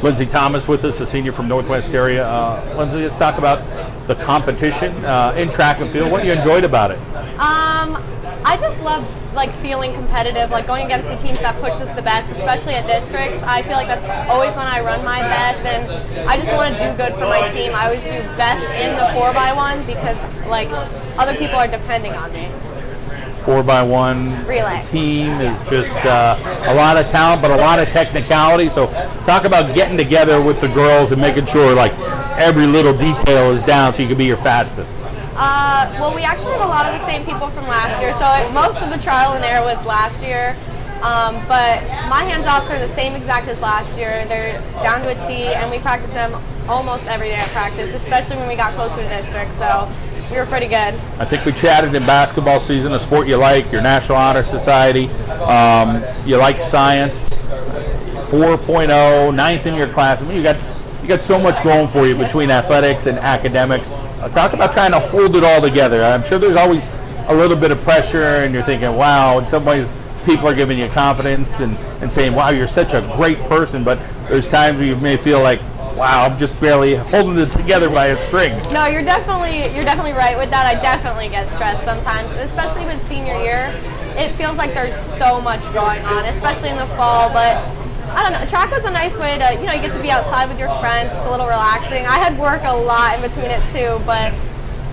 Lindsay Thomas with us, a senior from Northwest area. Lindsay, let's talk about the competition in track and field. What you enjoyed about it? I just love feeling competitive, going against the teams that push us the best, especially at districts. I feel like that's always when I run my best, and I just want to do good for my team. I always do best in the 4x1 because other people are depending on me. 4x1 relay team is just a lot of talent, but a lot of technicality. So talk about getting together with the girls and making sure every little detail is down so you can be your fastest. Well, we actually have a lot of the same people from last year, so most of the trial and error was last year. But my hands-offs are the same exact as last year. They're down to a T, and we practice them almost every day at practice, especially when we got closer to district. So we were pretty good. I think we chatted in basketball season, a sport you like, your National Honor Society, you like science, 4.0, ninth in your class. I mean, you got so much going for you between athletics and academics. Talk about trying to hold it all together. I'm sure there's always a little bit of pressure, and you're thinking, wow, in some ways people are giving you confidence and saying, wow, you're such a great person, but there's times where you may feel like, wow, I'm just barely holding it together by a string. No, you're definitely right with that. I definitely get stressed sometimes, especially with senior year. It feels like there's so much going on, especially in the fall, but I don't know, track was a nice way to, you get to be outside with your friends. It's a little relaxing. I had work a lot in between it too, but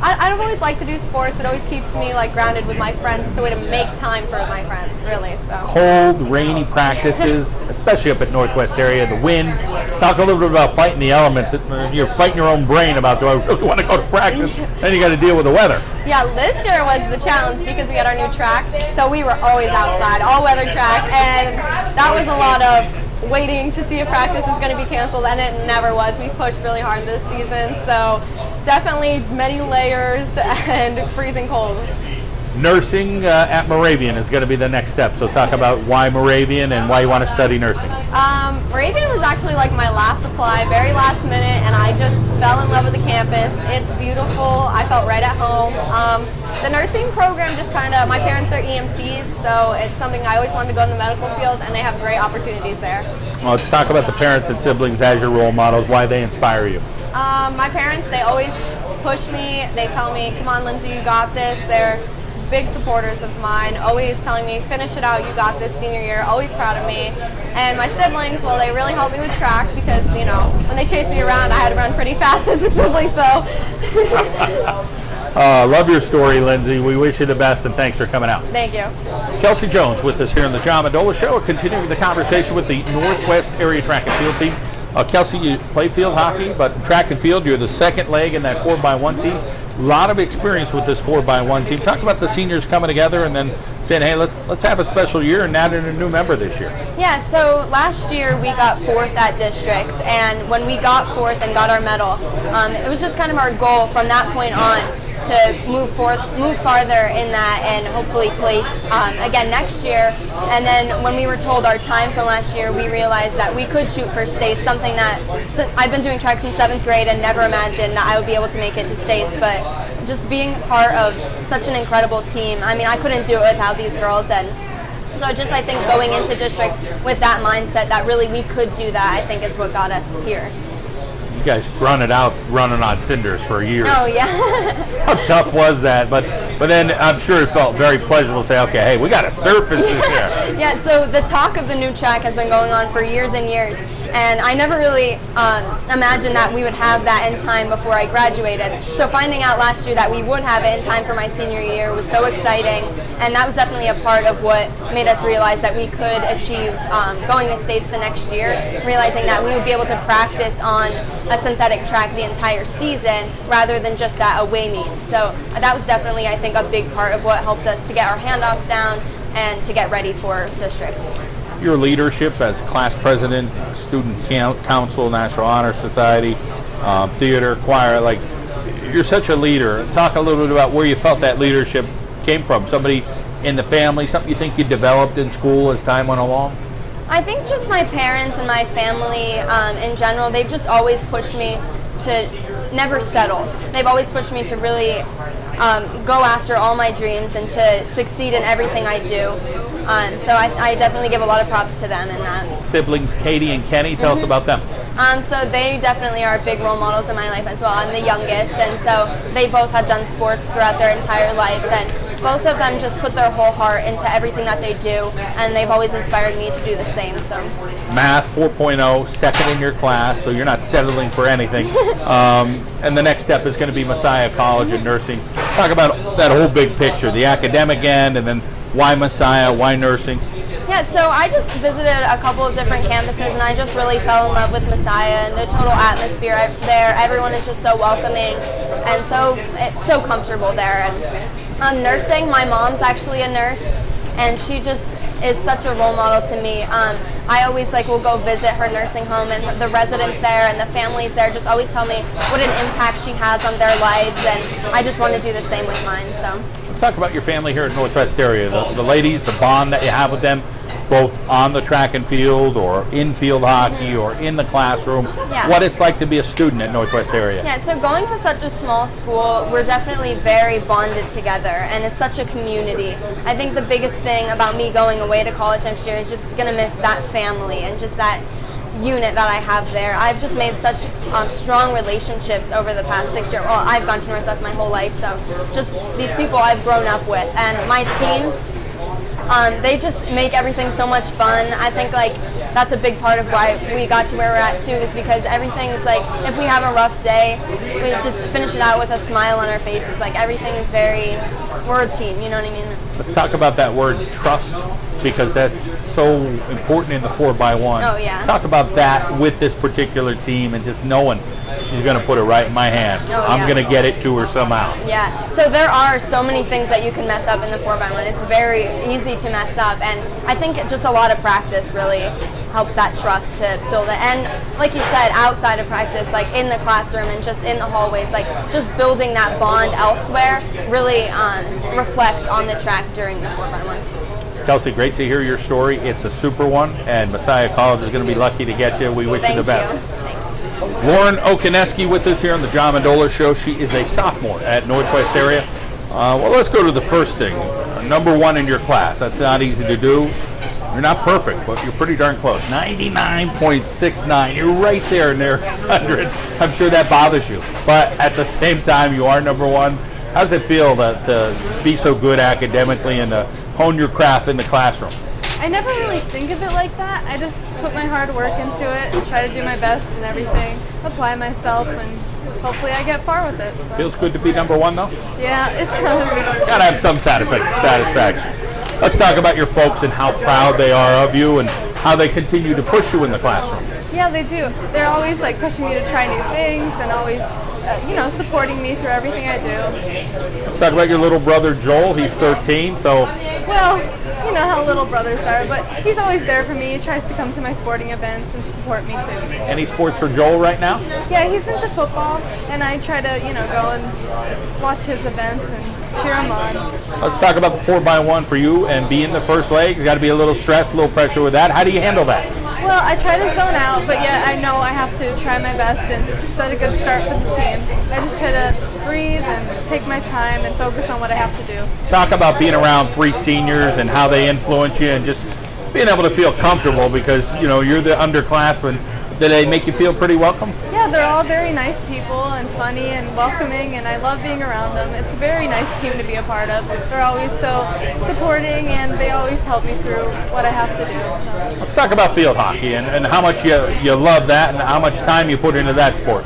I've always liked to do sports. It always keeps me grounded with my friends. It's a way to make time for my friends, really. So cold, rainy practices, especially up at Northwest area, the wind. Talk a little bit about fighting the elements. You're fighting your own brain about, do I really want to go to practice? Then you got to deal with the weather. Yeah, this year was the challenge because we had our new track, so we were always outside, all-weather track, and that was a lot of waiting to see if practice is going to be canceled, and it never was. We pushed really hard this season, so definitely many layers and freezing cold. Nursing at Moravian is going to be the next step, so talk about why Moravian and why you want to study nursing. Moravian was actually my last apply, very last minute, and I just fell in love with the campus. It's beautiful. I felt right at home. The nursing program just my parents are EMTs, so it's something I always wanted to go in the medical field, and they have great opportunities there. Well, let's talk about the parents and siblings as your role models, why they inspire you. My parents, they always push me. They tell me, come on, Lindsay, you got this. They're big supporters of mine, always telling me, finish it out, you got this senior year, always proud of me. And my siblings, well, they really helped me with track because, when they chased me around, I had to run pretty fast as a sibling, so. Love your story, Lindsay. We wish you the best, and thanks for coming out. Thank you. Kelsey Jones with us here on the John Mendola Show, continuing the conversation with the Northwest Area Track and Field team. Kelsey, you play field hockey, but track and field, you're the second leg in that 4x1 team. A lot of experience with this 4x1 team. Talk about the seniors coming together and then saying, hey, let's have a special year and add in a new member this year. Yeah, so last year we got 4th at districts, and when we got 4th and got our medal, it was just kind of our goal from that point on to move farther in that and hopefully place again next year. And then when we were told our time from last year, we realized that we could shoot for states, something that I've been doing track since 7th grade and never imagined that I would be able to make it to states. But just being part of such an incredible team, I mean, I couldn't do it without these girls. And so I think going into districts with that mindset that really we could do that, I think is what got us here. You guys running on cinders for years. Oh, yeah. How tough was that? But then I'm sure it felt very pleasurable to say, okay, hey, we got a surface this year. Yeah, so the talk of the new track has been going on for years and years, and I never really imagined that we would have that in time before I graduated. So finding out last year that we would have it in time for my senior year was so exciting, and that was definitely a part of what made us realize that we could achieve going to states the next year, realizing that we would be able to practice on a synthetic track the entire season rather than just at away meets. So that was definitely, I think, a big part of what helped us to get our handoffs down and to get ready for districts. Your leadership as class president, student council, National Honor Society, theater, choir, you're such a leader. Talk a little bit about where you felt that leadership came from. Somebody in the family, something you think you developed in school as time went along? I think just my parents and my family in general, they've just always pushed me to never settle. They've always pushed me to really go after all my dreams and to succeed in everything I do. So I definitely give a lot of props to them in that. Siblings Katie and Kenny, tell us about them. So they definitely are big role models in my life as well. I'm the youngest, and so they both have done sports throughout their entire lives, and both of them just put their whole heart into everything that they do, and they've always inspired me to do the same. So Math 4.0, second in your class, so you're not settling for anything. And the next step is going to be Messiah College and nursing. Talk about that whole big picture, the academic end, and then why Messiah, why nursing? Yeah, so I just visited a couple of different campuses, and I just really fell in love with Messiah and the total atmosphere there. Everyone is just so welcoming and it's so comfortable there. And nursing, my mom's actually a nurse, and she just is such a role model to me. I always will go visit her nursing home, and the residents there and the families there just always tell me what an impact she has on their lives, and I just want to do the same with mine. So let's talk about your family here in Northwest area, the ladies, the bond that you have with them, both on the track and field or in field hockey or in the classroom, what it's like to be a student at Northwest area. Yeah, so going to such a small school, we're definitely very bonded together, and it's such a community. I think the biggest thing about me going away to college next year is just going to miss that family and just that unit that I have there. I've just made such strong relationships over the past 6 years. Well, I've gone to Northwest my whole life, so just these people I've grown up with. And my team, they just make everything so much fun. I think that's a big part of why we got to where we're at too, is because everything's if we have a rough day, we just finish it out with a smile on our faces. Everything is we're a team, you know what I mean? Let's talk about that word trust, because that's so important in the 4x1. Oh yeah. Talk about that with this particular team and just knowing she's going to put it right in my hand. I'm going to get it to her somehow. Yeah, so there are so many things that you can mess up in the 4x1. It's very easy to mess up, and I think just a lot of practice really helps that trust to build it. And like you said, outside of practice, in the classroom and just in the hallways, just building that bond elsewhere really reflects on the track during the 4x1. Chelsea, great to hear your story. It's a super one, and Messiah College is going to be lucky to get you. We wish you the best. Lauren Okaneski with us here on the John Mendola Show. She is a sophomore at Northwest area. Well, let's go to the first thing. Number one in your class. That's not easy to do. You're not perfect, but you're pretty darn close. 99.69. You're right there in their 100. I'm sure that bothers you. But at the same time, you are number one. How does it feel to be so good academically and to hone your craft in the classroom? I never really think of it like that. I just put my hard work into it and try to do my best and everything, apply myself, and hopefully I get far with it. So. Feels good to be number one, though? Yeah, it does. Gotta have some satisfaction. Let's talk about your folks and how proud they are of you and how they continue to push you in the classroom. Yeah, they do. They're always pushing me to try new things and always, supporting me through everything I do. Let's talk about your little brother Joel. He's 13, so. Well, you know how little brothers are, but he's always there for me. He tries to come to my sporting events and support me too. Any sports for Joel right now? Yeah, he's into football, and I try to, go and watch his events and cheer him on. Let's talk about the 4x1 for you and being the first leg. You got to be a little stressed, a little pressure with that. How do you handle that? Well, I try to zone out, but yet I know I have to try my best and set a good start for the team. I just try to breathe and take my time and focus on what I have to do. Talk about being around three seniors and how they influence you and just being able to feel comfortable because, you're the underclassmen. Do they make you feel pretty welcome? Yeah, they're all very nice people and funny and welcoming, and I love being around them. It's a very nice team to be a part of. They're always so supporting, and they always help me through what I have to do. So. Let's talk about field hockey and how much you love that and how much time you put into that sport.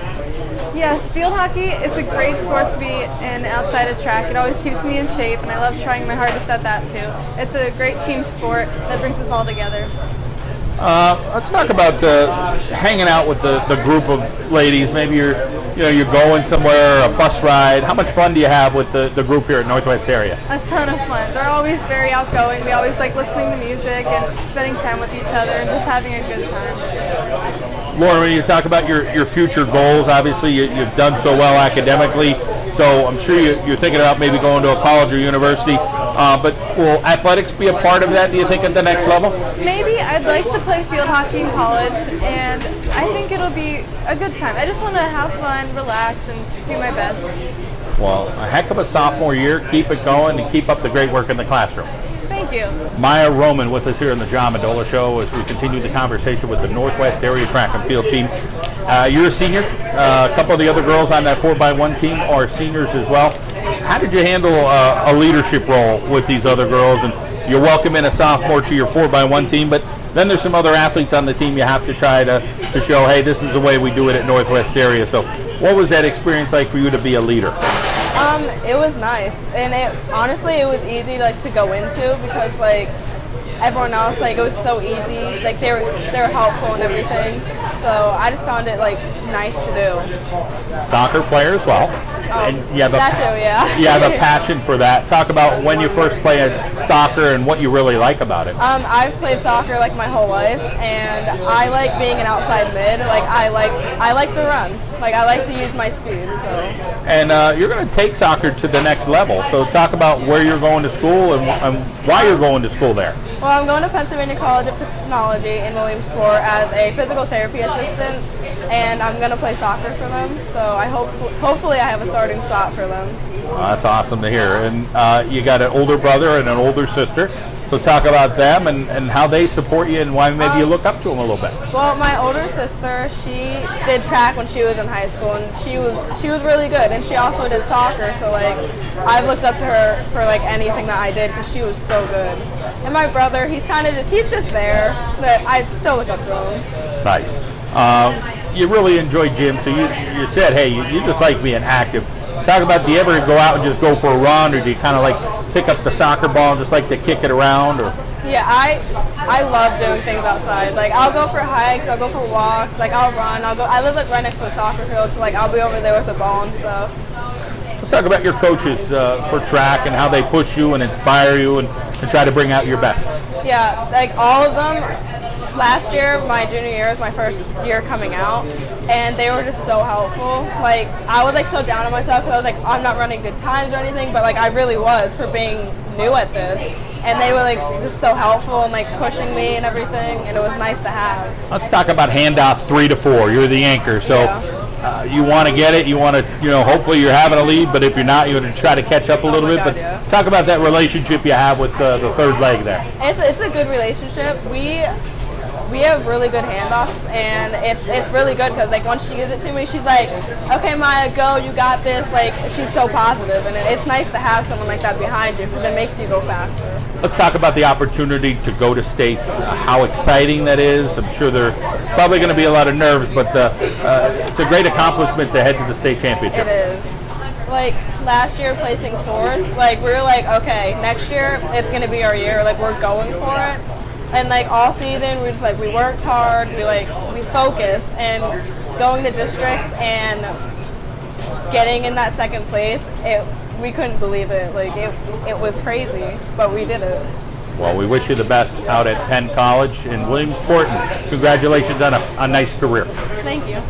Yes, field hockey, it's a great sport to be in outside of track. It always keeps me in shape, and I love trying my hardest at that too. It's a great team sport that brings us all together. Let's talk about hanging out with the group of ladies. Maybe you're going somewhere, a bus ride. How much fun do you have with the group here at Northwest area? A ton of fun. They're always very outgoing. We always like listening to music and spending time with each other and just having a good time. Lauren, when you talk about your future goals, obviously you've done so well academically, so I'm sure you're thinking about maybe going to a college or university. But will athletics be a part of that, do you think, at the next level? Maybe. I'd like to play field hockey in college, and I think it'll be a good time. I just want to have fun, relax, and do my best. Well, a heck of a sophomore year. Keep it going and keep up the great work in the classroom. Thank you. Maya Roman with us here on the John Mendola Show as we continue the conversation with the Northwest Area Track and Field team. You're a senior. A couple of the other girls on that 4x1 team are seniors as well. How did you handle a leadership role with these other girls? And you're welcoming a sophomore to your 4x1 team, but then there's some other athletes on the team you have to try to show, hey, this is the way we do it at Northwest Area. So what was that experience like for you to be a leader? It was nice, and honestly it was easy to go into because everyone else it was so easy, they were helpful and everything. So I just found it nice to do. Soccer player as well. And you have that too, yeah. You have a passion for that. Talk about when you first played soccer and what you really like about it. I've played soccer my whole life, and I like being an outside mid. I like to run. I like to use my speed. So. And you're going to take soccer to the next level. So talk about where you're going to school and why you're going to school there. Well, I'm going to Pennsylvania College of Technology in Williamsport as a physical therapy assistant, and I'm going to play soccer for them. So hopefully I have a starting spot for them. That's awesome to hear. And you got an older brother and an older sister. So talk about them and how they support you and why maybe you look up to them a little bit. Well, my older sister, she did track when she was in high school, and she was really good, and she also did soccer. So I've looked up to her for anything that I did because she was so good. And my brother, he's just there, but I still look up to him. Nice. You really enjoyed gym, so you said, hey, you just like being active. Talk about, do you ever go out and just go for a run, or do you kind of pick up the soccer ball and just like to kick it around? Or yeah, I love doing things outside. I'll go for hikes, I'll go for walks, I'll run, I live right next to the soccer field, so I'll be over there with the ball and stuff. Let's talk about your coaches for track and how they push you and inspire you and try to bring out your best. Yeah, all of them. Last year, my junior year was my first year coming out, and they were just so helpful. I was so down on myself because I was I'm not running good times or anything, but I really was for being new at this. And they were just so helpful and pushing me and everything, and it was nice to have. Let's talk about handoff 3 to 4. You're the anchor, so you want to get it. You want to, hopefully you're having a lead, but if you're not, you're going to try to catch up a little bit. God, But talk about that relationship you have with the third leg there. It's a good relationship. We have really good handoffs, and it's really good because once she gives it to me, she's like, okay, Maya, go, you got this. She's so positive, and it's nice to have someone like that behind you because it makes you go faster. Let's talk about the opportunity to go to states, how exciting that is. I'm sure there's probably going to be a lot of nerves, but it's a great accomplishment to head to the state championships. It is. Last year placing fourth, we were okay, next year it's going to be our year, we're going for it. And all season, we worked hard, we focused, and going to districts and getting in that second place, we couldn't believe it. It was crazy, but we did it. Well, we wish you the best out at Penn College in Williamsport, and congratulations on a nice career. Thank you.